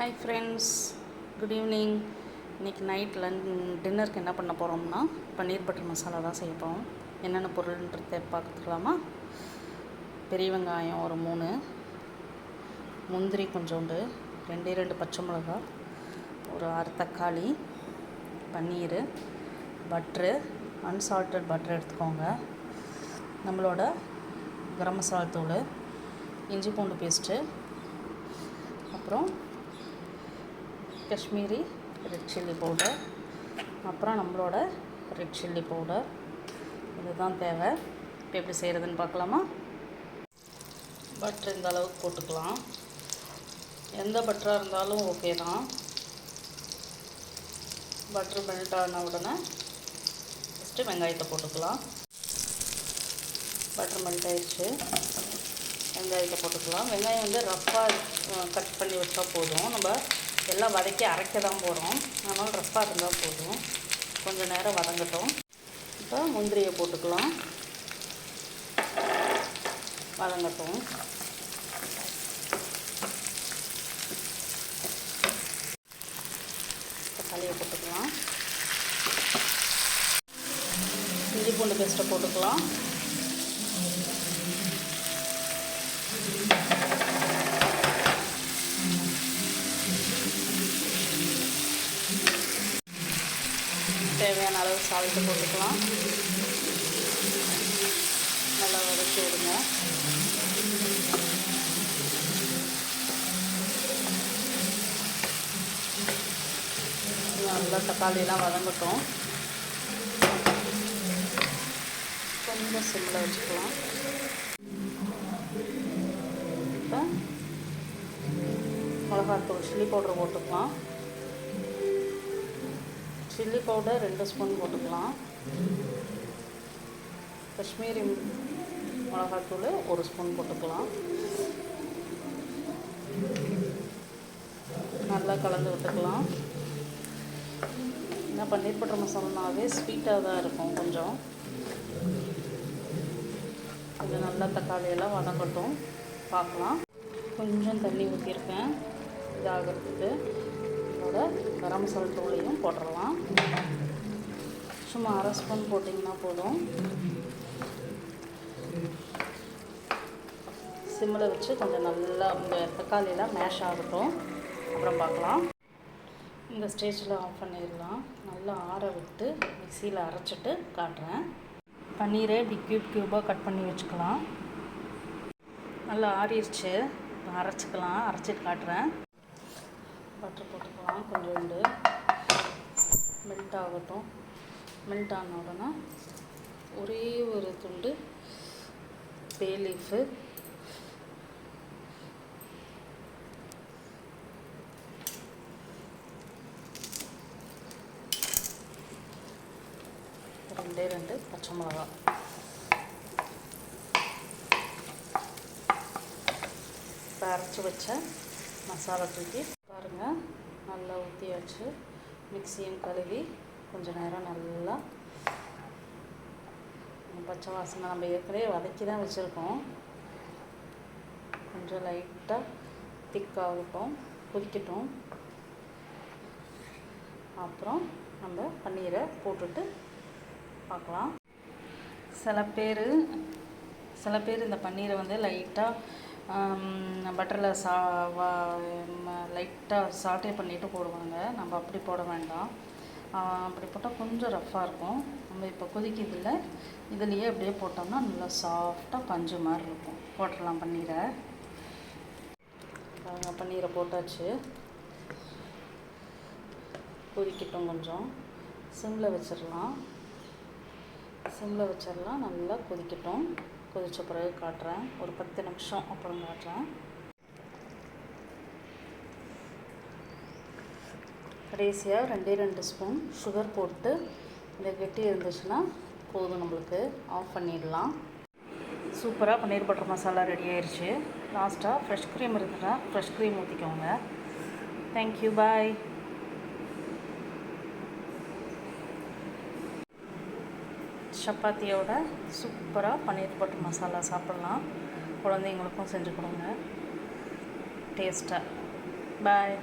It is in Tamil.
Hi friends, good evening. இன்றைக்கி நைட் டின்னருக்கு என்ன பண்ண போகிறோம்னா பன்னீர் பட்டர் மசாலா தான் செய்ய போகிறோம். என்னென்ன பொருள்ன்றதை பார்த்துக்கலாமா? பெரிய வெங்காயம் ஒரு 3, முந்திரி கொஞ்சோண்டு, 2 பச்சை மிளகா, ஒரு 6 தக்காளி, பன்னீர், பட்ரு, அன்சால்ட்டட் பட்ரு எடுத்துக்கோங்க, நம்மளோட கரம் மசாலா தூள், இஞ்சி பூண்டு பேஸ்ட்டு, அப்புறம் காஷ்மீரி ரெட் சில்லி பவுடர், அப்புறம் நம்மளோட ரெட் சில்லி பவுடர். இதுதான் தேவை. இப்போ எப்படி செய்கிறதுன்னு பார்க்கலாமா? பட்டர் இந்த அளவுக்கு போட்டுக்கலாம். எந்த பட்டராக இருந்தாலும் ஓகே தான். பட்டர் மெல்ட் ஆன உடனே ஃபஸ்ட்டு வெங்காயத்தை போட்டுக்கலாம். பட்டர் மெல்ட் ஆயிடுச்சு, வெங்காயத்தை போட்டுக்கலாம். வெங்காயம் வந்து ரஃப்பாக கட் பண்ணி வச்சா போதும். நம்ம எல்லாம் வதக்கி அரைக்க தான் போகிறோம், அதனால் ரஃப்பாக இருந்தால் போதும். கொஞ்சம் நேரம் வதங்கட்டும். இப்போ முந்திரியை போட்டுக்கலாம், வதங்கட்டும். தக்காளியை போட்டுக்கலாம், இஞ்சி பூண்டு பேஸ்ட்டை போட்டுக்கலாம், தேவையான அளவு சால்ட்டு போட்டுக்கலாம். நல்லா வதக்கி விடுங்க. நல்லா தக்காளியெலாம் வதங்கட்டும். கொஞ்சம் சிம்மில் வச்சுக்கலாம். இப்போ மிளகாத்தூள் சில்லி பவுடர் போட்டுக்கலாம். சில்லி பவுடர் 2 ஸ்பூன் போட்டுக்கலாம். காஷ்மீரி மிளகாத்தூள் 1 ஸ்பூன் போட்டுக்கலாம். நல்லா கலந்து விட்டுக்கலாம். ஏன்னா பன்னீர் பட்டர் மசாலாவே ஸ்வீட்டாக தான் இருக்கும். கொஞ்சம் நல்லா தக்காளியெல்லாம் வதங்கட்டும், பார்க்கலாம். கொஞ்சம் தண்ணி ஊற்றிருக்கேன் இதாகிறதுக்கு. இதோட கரம் மசாலா தூளையும் போட்டுடலாம். சும்மா 1/2 ஸ்பூன் போட்டிங்கன்னா போதும். சிம்மில் வச்சு கொஞ்சம் நல்லா இந்த தக்காளியெல்லாம் மேஷ் ஆகட்டும், அப்புறம் பார்க்கலாம். இந்த ஸ்டேஜில் ஆஃப் பண்ணிடலாம். நல்லா ஆற விட்டு மிக்சியில் அரைச்சிட்டு காட்டுறேன். பன்னீரை இப்படி க்யூபாக கட் பண்ணி வச்சுக்கலாம். நல்லா ஆறிடுச்சு, அரைச்சிக்கலாம். அரைச்சிட்டு காட்டுறேன். பட்டர் போட்டுக்கலாம். கொஞ்சோண்டு மெல்ட் ஆகட்டும். மெல்ட் ஆன உடனே ஒரே ஒரு துண்டு பே லீஃபு, ரெண்டு பச்சை மிளகா, இப்போ அரைச்சி வச்ச மசாலா தூக்கி பாருங்கள். நல்லா ஊற்றியாச்சு. மிக்சியும் கழுவி கொஞ்சம் நேரம் நல்லா பச்சை வாசனை நம்ம ஏற்கனவே வதக்கி தான் வச்சுருக்கோம். கொஞ்சம் லைட்டாக திக்காகட்டும், கொதிக்கட்டும். அப்புறம் நம்ம பன்னீரை போட்டுட்டு பார்க்கலாம். சில பேர் இந்த பன்னீரை வந்து லைட்டாக பட்டரில் லைட்டாக சாட்டே பண்ணிவிட்டு போடுவாங்க. நம்ம அப்படி போட வேண்டாம். அப்படி போட்டால் கொஞ்சம் ரஃப்பாக இருக்கும். நம்ம இப்போ கொதிக்கிறதுல இதுலேயே அப்படியே போட்டோம்னா நல்லா சாஃப்டாக பஞ்சு மாதிரி இருக்கும். போட்டுடலாம் பன்னீரை. பன்னீரை போட்டாச்சு. கொதிக்கட்டும். கொஞ்சம் சிம்மில் வச்சிடலாம். நல்லா கொதிக்கட்டும். கொதித்த பிறகு காட்டுறேன். ஒரு 10 நிமிஷம் அப்புறம் காட்டுறேன். கடைசியாக 2 ஸ்பூன் சுகர் போட்டு இந்த கெட்டி இருந்துச்சுன்னா போதும். நம்மளுக்கு ஆஃப் பண்ணிடலாம். சூப்பராக பன்னீர் பட்டர் மசாலா ரெடி ஆயிடுச்சு. லாஸ்ட்டாக ஃப்ரெஷ் க்ரீம் இருக்குன்னா ஃப்ரெஷ் க்ரீம் ஊற்றிக்கோங்க. தேங்க்யூ, பாய். சப்பாத்தியோட சூப்பராக பன்னீர் பட்டர் மசாலா சாப்பிட்லாம். குழந்தைங்களுக்கும் செஞ்சு கொடுங்க டேஸ்ட்டாக. பாய்.